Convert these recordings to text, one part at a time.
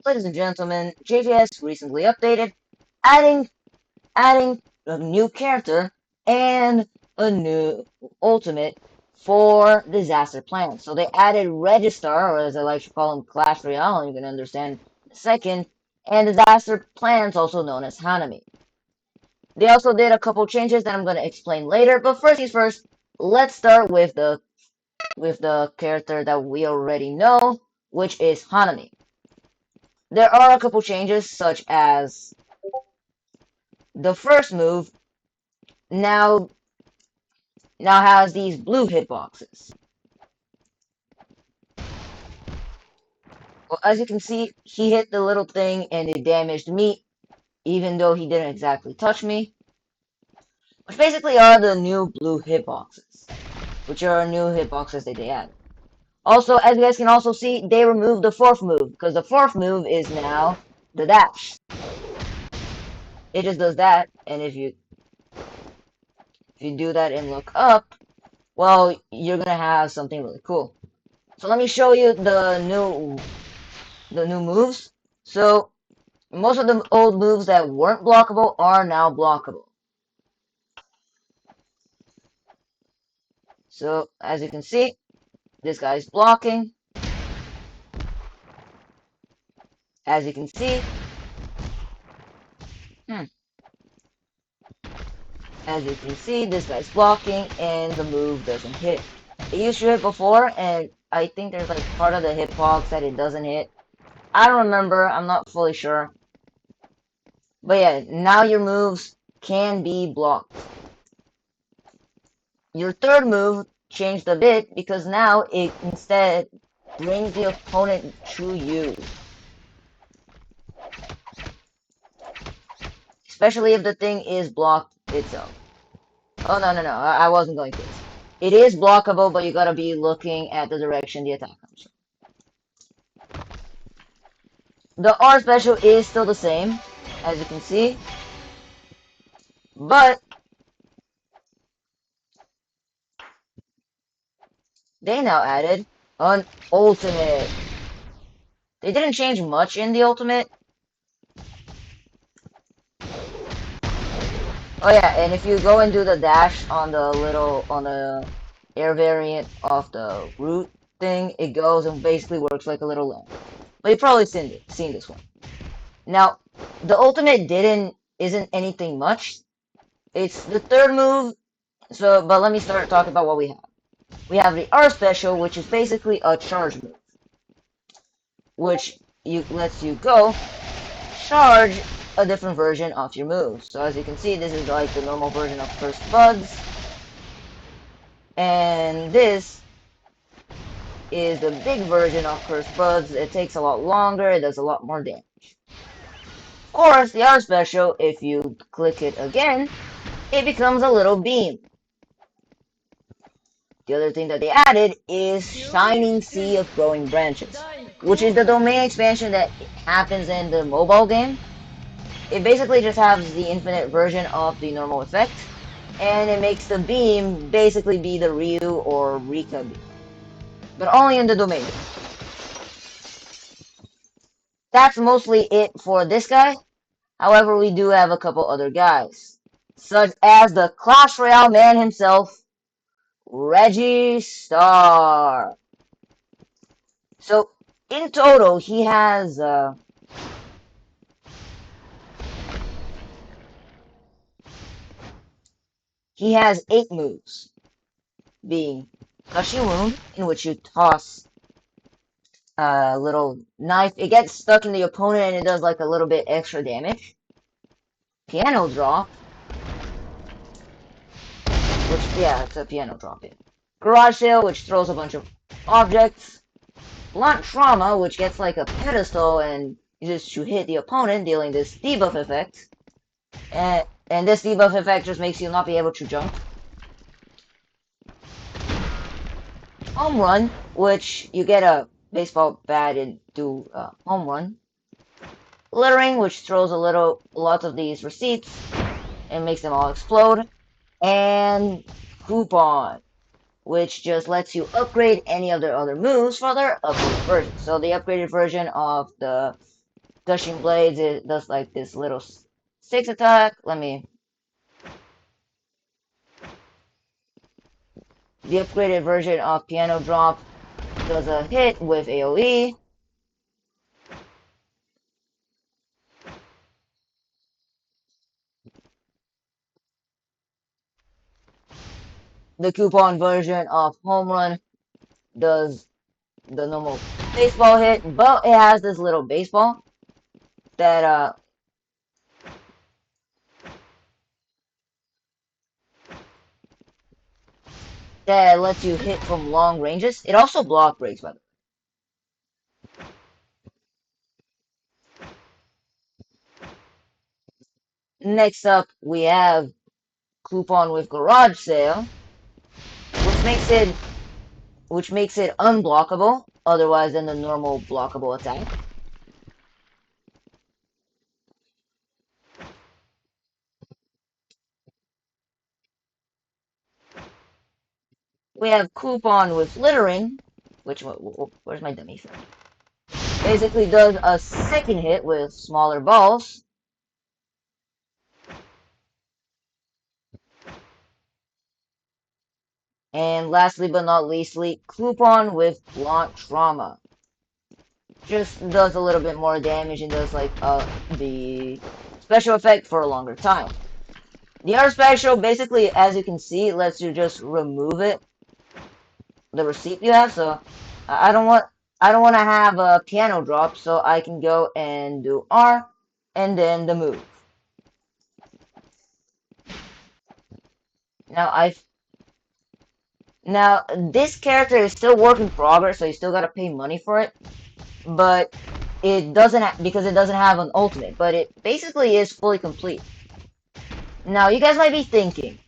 Ladies and gentlemen, JJS recently updated, adding adding a new character and a new ultimate for disaster plans. So they added Registar, or as I like to call him, Clash Royale, and you can understand in a second, and disaster plans, also known as Hanami. They also did a couple changes that I'm going to explain later, but first things first, let's start with the character that we already know, which is Hanami. There are a couple changes, such as the first move now has these blue hitboxes. Well, as you can see, he hit the little thing and it damaged me, even though he didn't exactly touch me, which basically are the new blue hitboxes, which are new hitboxes that they added. Also, as you guys can also see, they removed the fourth move, because the fourth move is now the dash. It just does that, and if you do that and look up, well, you're gonna have something really cool. So let me show you the new moves. So most of the old moves that weren't blockable are now blockable. So as you can see, this guy's blocking. As you can see, hmm, this guy's blocking and the move doesn't hit. It used to hit before, and I think there's like part of the hitbox that it doesn't hit. I don't remember, I'm not fully sure. But yeah, now your moves can be blocked. Your third move changed a bit because now it instead brings the opponent to you. Especially if the thing is blocked itself. Oh, no, no, no, I wasn't going to this. It is blockable, but you gotta be looking at the direction the attack comes from. The R special is still the same, as you can see, but they now added an ultimate. They didn't change much in the ultimate. Oh yeah, and if you go and do the dash on the air variant of the root thing, it goes and basically works like a little lamp. But you've probably seen this one. Now, the ultimate isn't anything much. It's the third move, but let me start talking about what we have. We have the R special, which is basically a charge move, which lets you go charge a different version of your move. So as you can see, this is like the normal version of First Buds, and this is the big version of Cursed Buds. It takes a lot longer, it does a lot more damage. Of course, the R special, if you click it again, it becomes a little beam. The other thing that they added is Shining Sea of Growing Branches, which is the domain expansion that happens in the mobile game. It basically just has the infinite version of the normal effect, and it makes the beam basically be the Ryu or Rika beam, but only in the domain. That's mostly it for this guy. However, we do have a couple other guys, such as the Clash Royale man himself, Registar. So, in total, he has 8 moves, being Crushing Wound, in which you toss a little knife. It gets stuck in the opponent and it does like a little bit extra damage. Piano Drop, which, yeah, it's a piano drop in. Garage Sale, which throws a bunch of objects. Blunt Trauma, which gets like a pedestal and just to hit the opponent, dealing this debuff effect. And this debuff effect just makes you not be able to jump. Home Run, which you get a baseball bat and do a home run. Littering, which throws lots of these receipts and makes them all explode. And Coupon, which just lets you upgrade any of their other moves for their upgraded version. So the upgraded version of the Gushing Blades, it does like this little 6 attack. The upgraded version of Piano Drop does a hit with AoE. The coupon version of Home Run does the normal baseball hit, but it has this little baseball that that lets you hit from long ranges. It also block breaks, by the way. Next up, we have coupon with Garage Sale, which makes it unblockable, otherwise than the normal blockable attack. We have coupon with Littering, which where's my dummy friend? Basically does a second hit with smaller balls. And lastly but not leastly, coupon with Launch Trauma. Just does a little bit more damage and does like the special effect for a longer time. The other special, basically, as you can see, lets you just remove the receipt you have. So I don't want to have a piano drop, so I can go and do R and then the move. Now this character is still work in progress, so you still gotta pay money for it. But it doesn't because it doesn't have an ultimate, but it basically is fully complete. Now you guys might be thinking,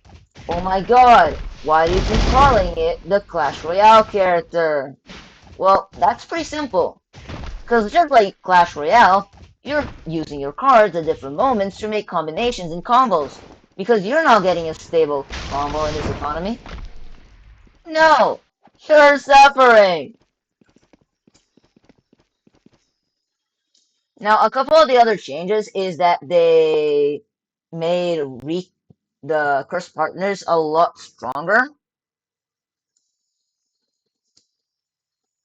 oh my god, why do you keep calling it the Clash Royale character? Well, that's pretty simple. Because just like Clash Royale, you're using your cards at different moments to make combinations and combos. Because you're not getting a stable combo in this economy. No! You're suffering! Now, a couple of the other changes is that they made the Curse Partners a lot stronger.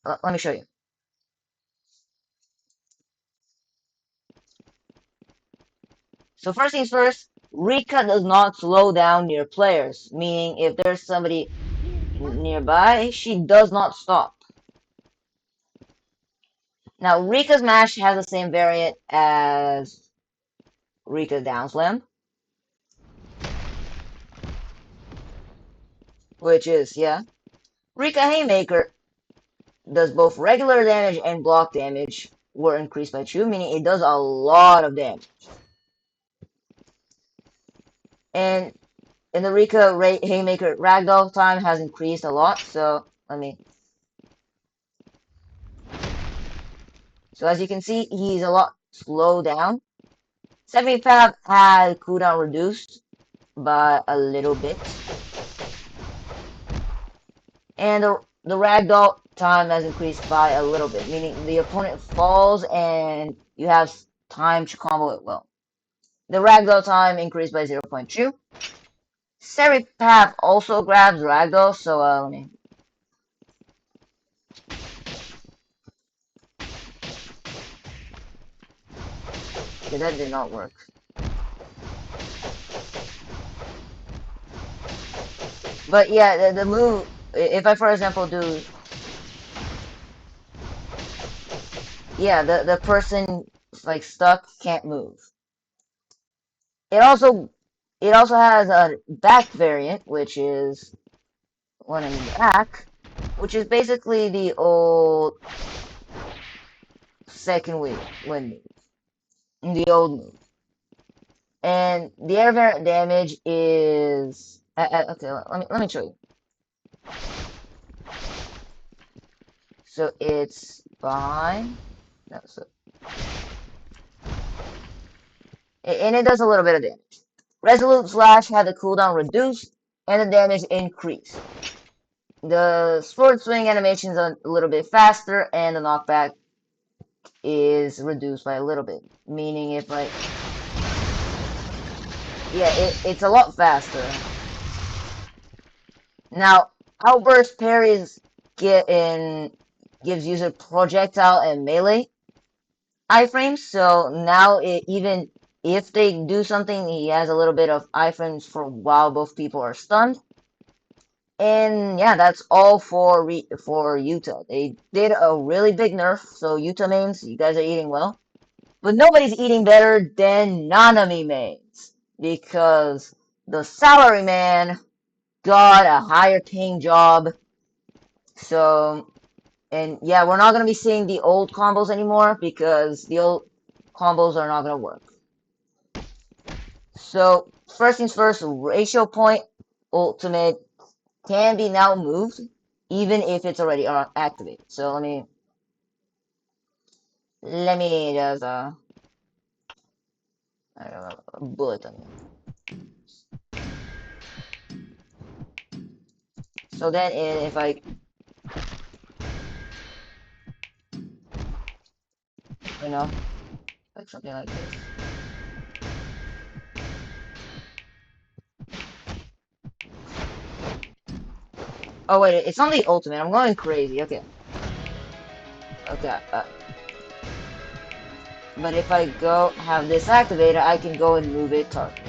Let me show you. So first things first, Rika does not slow down near players, meaning if there's somebody nearby, she does not stop. Now, Rika's Mash has the same variant as Rika's Downslam, which is, yeah. Rika Haymaker does both regular damage and block damage were increased by 2, meaning it does a lot of damage. And in the Rika Haymaker Ragdoll time has increased a lot, so So as you can see, he's a lot slowed down. 75 had cooldown reduced by a little bit. And the ragdoll time has increased by a little bit, meaning the opponent falls and you have time to combo it well. The ragdoll time increased by 0.2. Seripath also grabs ragdoll, so okay, that did not work. But yeah, the move, if I for example do, yeah, the person like stuck can't move. It also has a back variant, which is when in the back, which is basically the old second wind move, the old move. And the air variant damage is okay. Let me show you. So it's behind. No, so and it does a little bit of damage. Resolute Slash had the cooldown reduced and the damage increased. The sword swing animations are a little bit faster, and the knockback is reduced by a little bit. Meaning if I, yeah, it's a lot faster. Now, outburst parries gives user projectile and melee iframes. So now even if they do something, he has a little bit of iframes for while both people are stunned. And yeah, that's all for Utah. They did a really big nerf, so Utah mains, you guys are eating well. But nobody's eating better than Nanami mains, because the salaryman got a higher paying job. So, and yeah, we're not going to be seeing the old combos anymore, because the old combos are not going to work. So, first things first, ratio point ultimate can be now moved, even if it's already activated. So let me just I don't know, a bullet on you. So then if I, you know, like something like this. Oh wait, it's on the ultimate. I'm going crazy. Okay. Okay. But if I go have this activated, I can go and move it targets.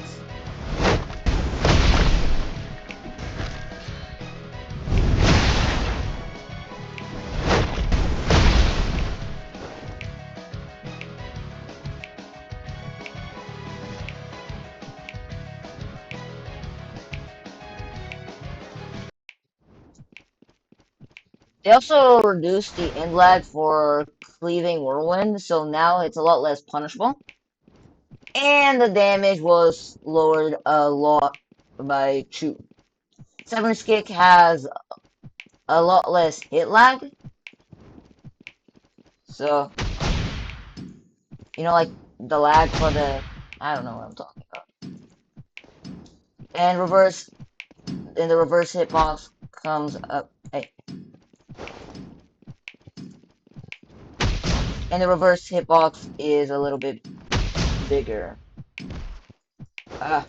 They also reduced the end lag for cleaving whirlwind, so now it's a lot less punishable. And the damage was lowered a lot by 2. Severance Kick has a lot less hit lag. So, like the lag for the, I don't know what I'm talking about. And the reverse hitbox comes up, hey. And the reverse hitbox is a little bit bigger. Ah.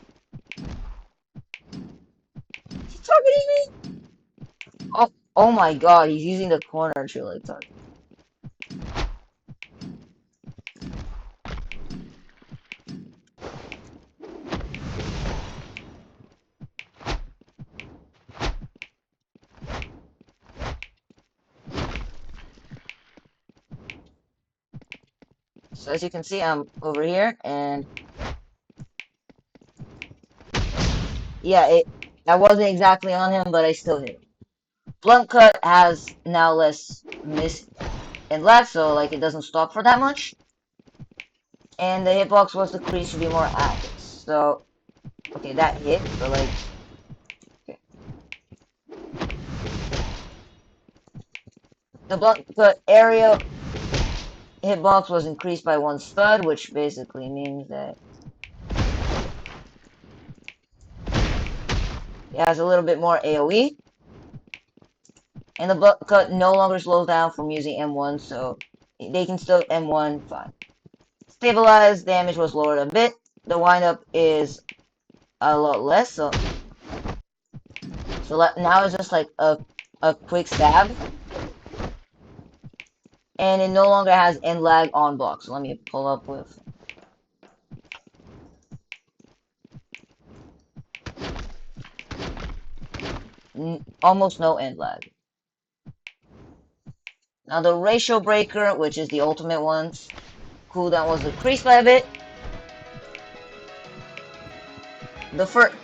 Is he targeting me? Oh my god, he's using the corner to like target. So as you can see, I'm over here, and yeah, I wasn't exactly on him, but I still hit him. Blunt Cut has now less miss and lag, so like it doesn't stop for that much. And the hitbox was decreased to be more accurate. So, okay, that hit, but like, okay. The Blunt Cut area hitbox was increased by 1 stud, which basically means that it has a little bit more AoE. And the Blunt Cut no longer slows down from using M1, so they can still M1 fine. Stabilized damage was lowered a bit. The windup is a lot less, so now it's just like a quick stab. And it no longer has end lag on block. So let me pull up with almost no end lag. Now the ratio breaker, which is the ultimate one's cooldown was decreased by a bit. The first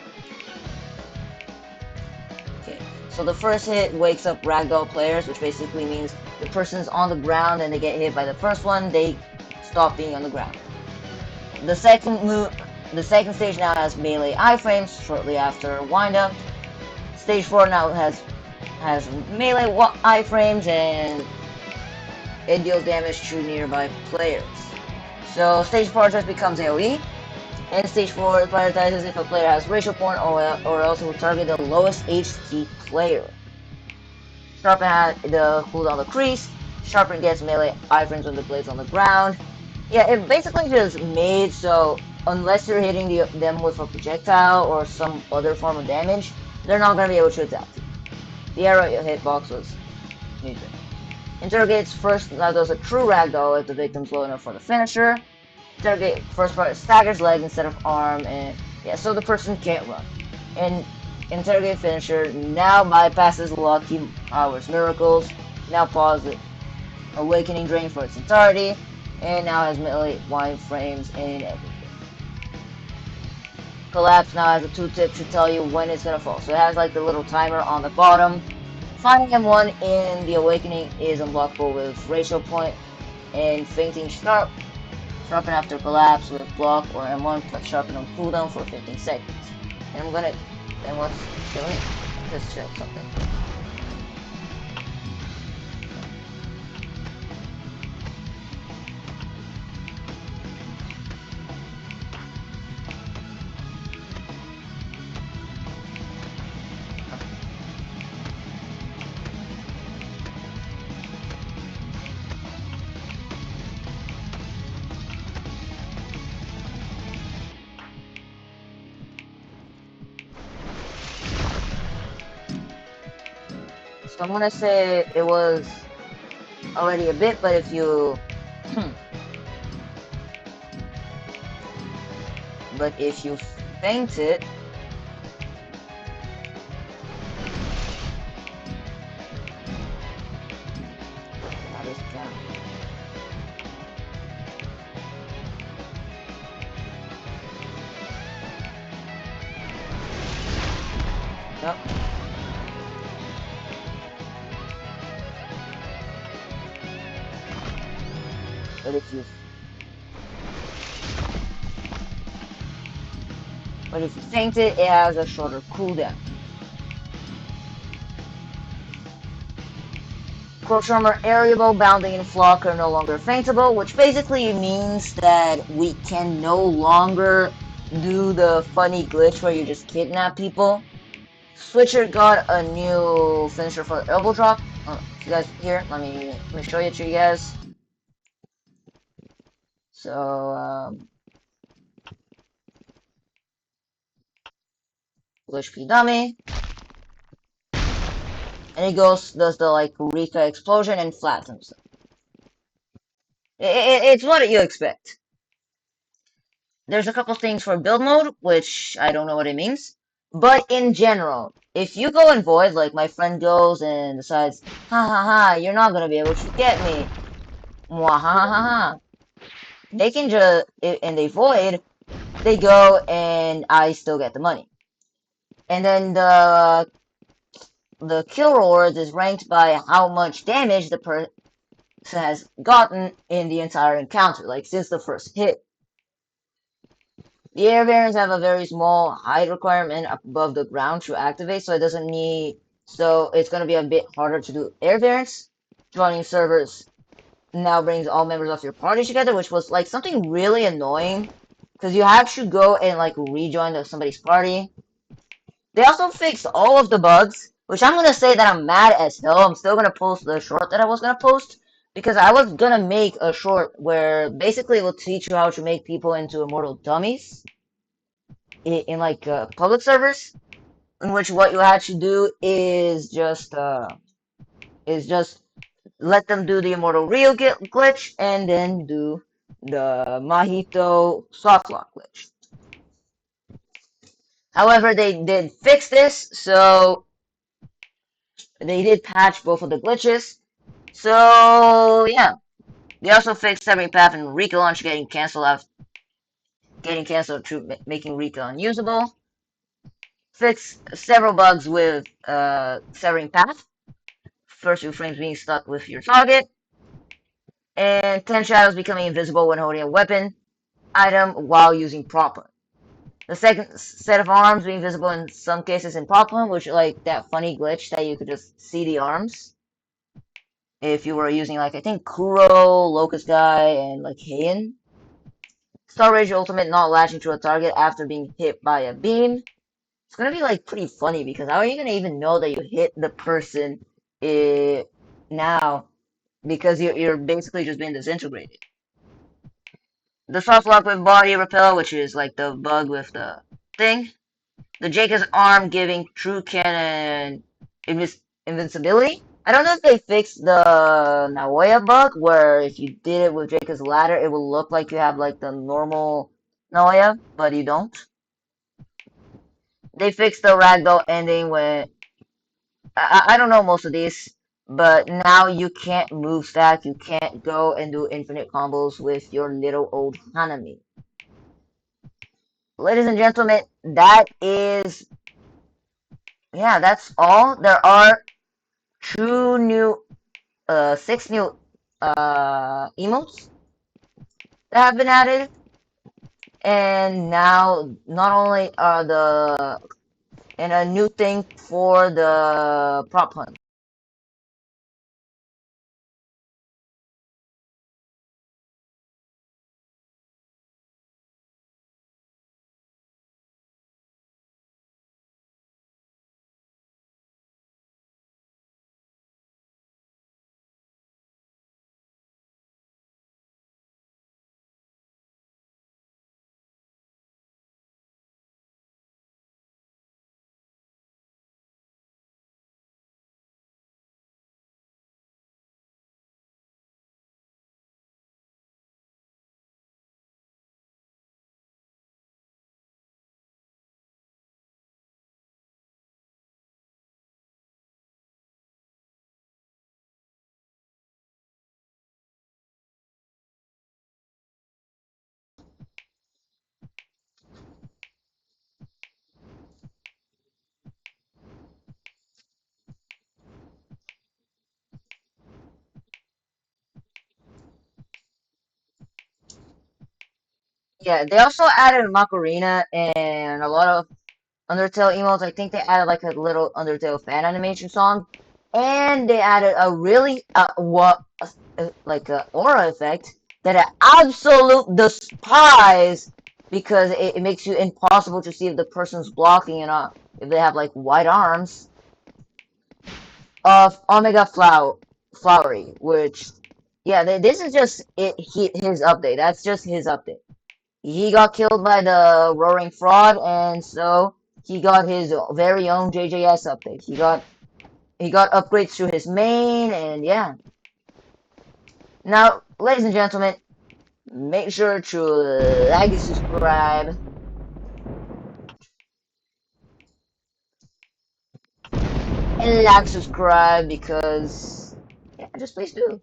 Okay, so the first hit wakes up ragdoll players, which basically means the person's on the ground and they get hit by the first one, they stop being on the ground. The second stage now has melee iframes shortly after windup. Stage 4 now has melee iframes, and it deals damage to nearby players. So stage 4 just becomes AoE, and stage 4 prioritizes if a player has racial porn or else will target the lowest HP player. Sharpen had the cooldown decreased, Sharpen gets melee iframes when the blade's on the ground. Yeah, it basically just made so unless you're hitting them with a projectile or some other form of damage, they're not gonna be able to attack you. The arrow hitbox was neutral. Interrogates first now does a true ragdoll if the victim's low enough for the finisher. Interrogate first part staggers leg instead of arm, and yeah, so the person can't run. And interrogate finisher now bypasses lucky powers miracles. Now pause it. Awakening drain for its entirety, and now has melee wine frames and everything. Collapse now has a tooltip to tell you when it's gonna fall. So it has like the little timer on the bottom. Finding M1 in the Awakening is unblockable with ratio point, and fainting sharpen after collapse with block or M1 plus sharpen on cooldown for 15 seconds. And I'm gonna, and what's, let me just check something. So I'm gonna say it was already a bit, but if you but if you faint it, how does it count? Yep. But if you faint it, it has a shorter cooldown. Crowcharmer, Aeriable, Bounding, and Flock are no longer faintable, which basically means that we can no longer do the funny glitch where you just kidnap people. Switcher got a new finisher for elbow drop. If you guys here, let me show it to you guys. So glitch P dummy, and he does the like Rika explosion and flattens. It's what you expect. There's a couple things for build mode, which I don't know what it means. But in general, if you go in void, like my friend goes and decides, ha ha ha, you're not gonna be able to get me. Mwah ha ha ha ha. They can just, and they void, they go and I still get the money. And then the kill rewards is ranked by how much damage the person has gotten in the entire encounter, like since the first hit. The air variants have a very small height requirement above the ground to activate, so it doesn't need. So it's going to be a bit harder to do air variants. Joining servers now brings all members of your party together, which was like something really annoying because you have to go and like rejoin somebody's party. They also fixed all of the bugs, which I'm going to say that I'm mad as hell. I'm still going to post the short that I was going to post because I was going to make a short where basically it will teach you how to make people into immortal dummies in like public servers, in which what you had to do is just let them do the immortal real glitch and then do the Mahito softlock glitch. However, they did fix this, so they did patch both of the glitches. So yeah, they also fixed every path and Rika launch getting canceled to making Rika unusable. Fixed several bugs with severing path. First few frames being stuck with your target, and 10 shadows becoming invisible when holding a weapon item while using prop hunt. The second set of arms being visible in some cases in prop hunt, which like that funny glitch that you could just see the arms if you were using like I think Kuro, Locust Guy, and like Heian. Star Rage Ultimate not latching to a target after being hit by a beam. It's gonna be like pretty funny because how are you gonna even know that you hit the person now because you're basically just being disintegrated. The soft lock with body repel, which is like the bug with the thing. The Jacob's arm giving true cannon invincibility. I don't know if they fixed the Naoya bug where if you did it with Jacob's ladder, it will look like you have like the normal Naoya, but you don't. They fixed the ragdoll ending when I don't know most of these, but now you can't move stack. You can't go and do infinite combos with your little old Hanami. Ladies and gentlemen, that is, yeah, that's all. There are two new, six new emotes that have been added, and now not only are the and a new thing for the prop hunt. Yeah, they also added Macarena and a lot of Undertale emotes. I think they added like a little Undertale fan animation song, and they added a really like a aura effect that I absolute despise because it makes you impossible to see if the person's blocking and not if they have like white arms of Omega Flowery, which yeah, this is just his update. That's just his update. He got killed by the Roaring Fraud, and so he got his very own JJS update. He got upgrades to his main, and yeah. Now, ladies and gentlemen, make sure to like and subscribe, and like subscribe because yeah, just please do.